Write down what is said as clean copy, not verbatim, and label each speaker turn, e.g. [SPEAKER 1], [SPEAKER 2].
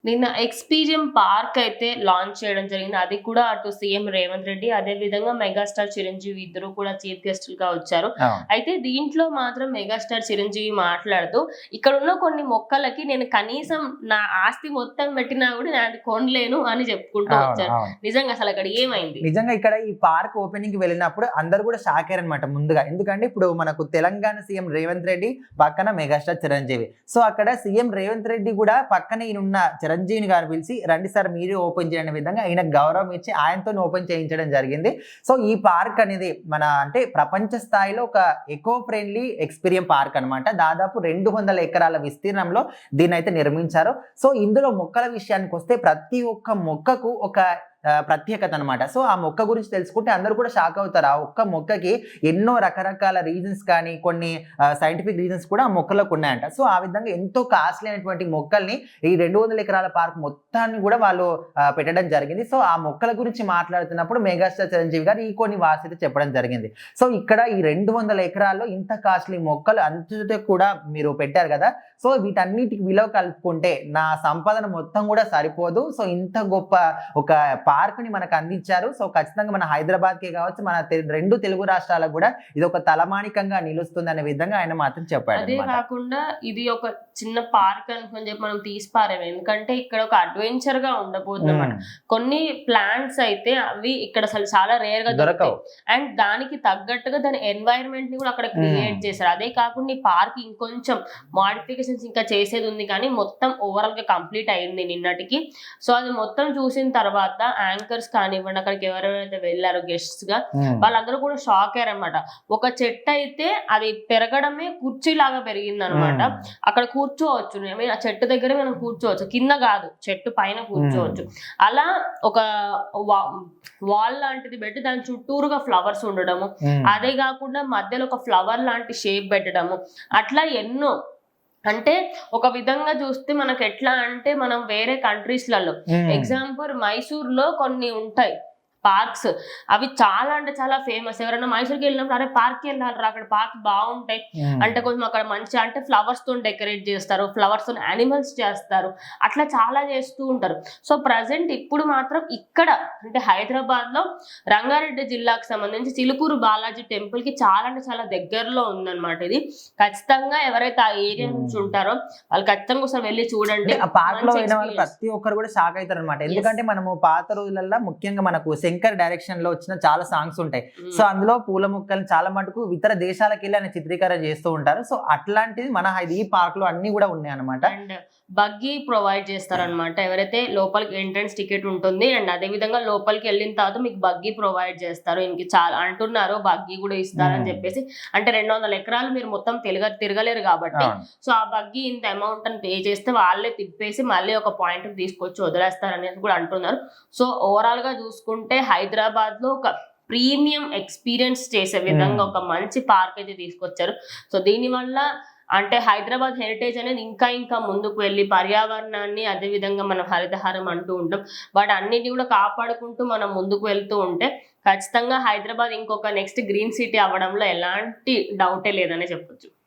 [SPEAKER 1] నిన్న ఎక్స్‌పీరియం పార్క్ అయితే లాంచ్ చేయడం జరిగింది. అది కూడా అటు సీఎం రేవంత్ రెడ్డి, అదే విధంగా మెగాస్టార్ చిరంజీవి ఇద్దరు కూడా చీఫ్ గెస్ట్‌లుగా వచ్చారు.
[SPEAKER 2] అవును.
[SPEAKER 1] అయితే దీంట్లో మాత్రం మెగాస్టార్ చిరంజీవి మాట్లాడుతూ, "ఇక్కడున్న కొన్ని మొక్కలకి నేను కనీసం నా ఆస్తి మొత్తం పెట్టినా కూడా నేనది కొనలేను" అని చెప్పుకుంటూ
[SPEAKER 2] అవును.
[SPEAKER 1] వచ్చారు.
[SPEAKER 2] అవును.
[SPEAKER 1] నిజంగా అసలక్కడ ఏమైంది?
[SPEAKER 2] నిజంగా ఇక్కడ ఈ పార్క్ ఓపెనింగ్‌కి వెళ్ళినప్పుడు అందరూ కూడా షాక్ అయ్యారన్నమాట ముందుగా. ఎందుకంటే ఇప్పుడు మనకు తెలంగాణ సీఎం రేవంత్ రెడ్డి, పక్కన మెగాస్టార్ చిరంజీవి. సో అక్కడ సీఎం రేవంత్ రెడ్డి కూడా పక్కన ఈయనున్న చిరంజీవిని గారు పిలిచి, "రండి సార్ మీరే ఓపెన్ చేయండి" విధంగా ఆయనకు గౌరవం ఇచ్చి ఆయనతోని ఓపెన్ చేయించడం జరిగింది. సో ఈ పార్క్ అనేది మన అంటే ప్రపంచ స్థాయిలో ఒక ఎకో ఫ్రెండ్లీ ఎక్స్‌పీరియం పార్క్ అన్నమాట. దాదాపు 200 ఎకరాల విస్తీర్ణంలో దీన్నైతే నిర్మించారు. సో ఇందులో మొక్కల విషయానికొస్తే ప్రతి ఒక్క మొక్కకు ఒక ప్రత్యేకత అన్నమాట. సో ఆ మొక్క గురించి తెలుసుకుంటే అందరూ కూడా షాక్ అవుతారు. ఆ ఒక్క మొక్కకి ఎన్నో రకరకాల రీజన్స్ కానీ, కొన్ని సైంటిఫిక్ రీజన్స్ కూడా ఆ మొక్కలకు ఉన్నాయంట. సో ఆ విధంగా ఎంతో కాస్ట్లీ అయినటువంటి మొక్కల్ని ఈ 200 ఎకరాల పార్క్ మొత్తాన్ని కూడా వాళ్ళు పెట్టడం జరిగింది. సో ఆ మొక్కల గురించి మాట్లాడుతున్నప్పుడు మెగాస్టార్ చిరంజీవి గారు ఈ కొన్ని వార్స్ అయితే చెప్పడం జరిగింది. సో ఇక్కడ ఈ 200 ఎకరాల్లో ఇంత కాస్ట్లీ మొక్కలు అంతట కూడా మీరు పెట్టారు కదా! సో వీటన్నిటికి విలువ కలుపుకుంటే నా సంపాదన మొత్తం కూడా సరిపోదు. సో ఇంత గొప్ప ఒక పార్క్‌ని మనకు అందించారు. సో ఖచ్చితంగా మన హైదరాబాద్‌కే కావచ్చు, మన 2 తెలుగు రాష్ట్రాలకు కూడా ఇది ఒక తలమానికంగా నిలుస్తుందనే విధంగా ఆయన మాత్రం
[SPEAKER 1] అదే
[SPEAKER 2] చెప్పాడన్నమాట.
[SPEAKER 1] కాకుండా ఇది ఒక చిన్న పార్క్ అనుకోని చెప్పి మనం తీసి పారేయం. ఎందుకంటే ఇక్కడ ఒక అడ్వెంచర్‌గా ఉండబోతుందన్నమాట. కొన్ని ప్లాంట్స్ అయితే అవి ఇక్కడ అసలు చాలా రేర్‌గా దొరుకుతాయి.
[SPEAKER 2] దొరకవు.
[SPEAKER 1] అండ్ దానికి తగ్గట్టుగా దాని ఎన్వైరన్మెంట్‌ని కూడా అక్కడ క్రియేట్ చేశారు. అదే కాకుండా ఈ పార్క్ ఇంకొంచెం మోడిఫికేషన్స్ ఇంకా చేసేది ఉంది కానీ మొత్తం ఓవరాల్‌గా కంప్లీట్ అయింది నిన్నటికి. సో అది మొత్తం చూసిన తర్వాత యాంకర్స్ కానివ్వండి, అక్కడికి ఎవరెవరైతే వెళ్లారో గెస్ట్స్‌గా వాళ్ళందరూ కూడా షాక్ అయ్యారన్నమాట. ఒక చెట్టు అయితే అది పెరగడమే కుర్చీలాగా పెరిగిందన్నమాట. అక్కడ కూర్చోవచ్చు. ఆ చెట్టు దగ్గర మనం కూర్చోవచ్చు. కింద కాదు, చెట్టు పైన కూర్చోవచ్చు. అలా ఒక వాల్ లాంటిది పెట్టి దాని చుట్టూరుగా ఫ్లవర్స్ ఉండడము, అదే కాకుండా మధ్యలో ఒక ఫ్లవర్ లాంటి షేప్ పెట్టడము, అట్లా ఎన్నో. అంటే ఒక విధంగా చూస్తే మనకు ఎట్లా అంటే మనం వేరే కంట్రీస్లలో ఎగ్జాంపుల్ మైసూర్‌లో కొన్ని ఉంటాయి పార్క్స్. అవి చాలా అంటే చాలా ఫేమస్. ఎవరైనా మైసూర్‌కి వెళ్ళినప్పుడు అరే పార్క్‌కి వెళ్ళాలిరా, అక్కడ పార్క్ బాగుంటాయి అంటే కొంచెం అక్కడ మంచి అంటే ఫ్లవర్స్ తో డెకరేట్ చేస్తారు, ఫ్లవర్స్ తో యానిమల్స్ చేస్తారు, అట్లా చాలా చేస్తూ ఉంటారు. సో ప్రజెంట్ ఇప్పుడు మాత్రం ఇక్కడ అంటే హైదరాబాద్ లో రంగారెడ్డి జిల్లాకు సంబంధించి చిలుకూరు బాలాజీ టెంపుల్ కి చాలా అంటే చాలా దగ్గరలో ఉందన్నమాట. ఇది ఖచ్చితంగా ఎవరైతే ఆ ఏరియా నుంచి ఉంటారో వాళ్ళు ఖచ్చితంగా ఒకసారి వెళ్ళి చూడండి.
[SPEAKER 2] ఆ పార్క్ లో అయిన వాళ్ళు ప్రతి ఒక్కరు కూడా షాక్ అవుతారు అనమాట. ఎందుకంటే మనము పాత రోజులలో ముఖ్యంగా మనకు శంకర్ డైరెక్షన్ లో వచ్చిన చాలా సాంగ్స్ ఉంటాయి. సో అందులో పూల మొక్కలు చాలా మటుకు ఇతర దేశాలకు వెళ్ళి ఆయన చిత్రీకరణ చేస్తూ ఉంటారు. సో అట్లాంటిది మన ఈ పార్క్ లో అన్ని కూడా ఉన్నాయి అనమాట.
[SPEAKER 1] అండ్ బగ్గీ ప్రొవైడ్ చేస్తారనమాట. ఎవరైతే లోపలికి ఎంట్రన్స్ టికెట్ ఉంటుంది అండ్ అదే విధంగా లోపలికి వెళ్ళిన తర్వాత మీకు బగ్గీ ప్రొవైడ్ చేస్తారు. ఇంక చాలా అంటున్నారు బగ్గీ కూడా ఇస్తారని చెప్పేసి. అంటే 200 ఎకరాలు మీరు మొత్తం తిరగలేరు కాబట్టి సో ఆ బగ్గీ ఇంత అమౌంట్ అని పే చేస్తే వాళ్ళే తిప్పేసి మళ్ళీ ఒక పాయింట్ తీసుకొచ్చి వదిలేస్తారు అనేది కూడా అంటున్నారు. సో ఓవరాల్ గా చూసుకుంటే హైదరాబాద్ లో ఒక ప్రీమియం ఎక్స్పీరియన్స్ చేసే విధంగా ఒక మంచి పార్క్ అయితే తీసుకొచ్చారు. సో దీనివల్ల అంటే హైదరాబాద్ హెరిటేజ్ అనేది ఇంకా ఇంకా ముందుకు వెళ్ళి పర్యావరణాన్ని అదే విధంగా మనం హరితహారం అంటూ ఉంటాం, వాటి అన్నిటిని కూడా కాపాడుకుంటూ మనం ముందుకు వెళ్తూ ఉంటే ఖచ్చితంగా హైదరాబాద్ ఇంకొక నెక్స్ట్ గ్రీన్ సిటీ అవ్వడంలో ఎలాంటి డౌటే లేదనే చెప్పొచ్చు.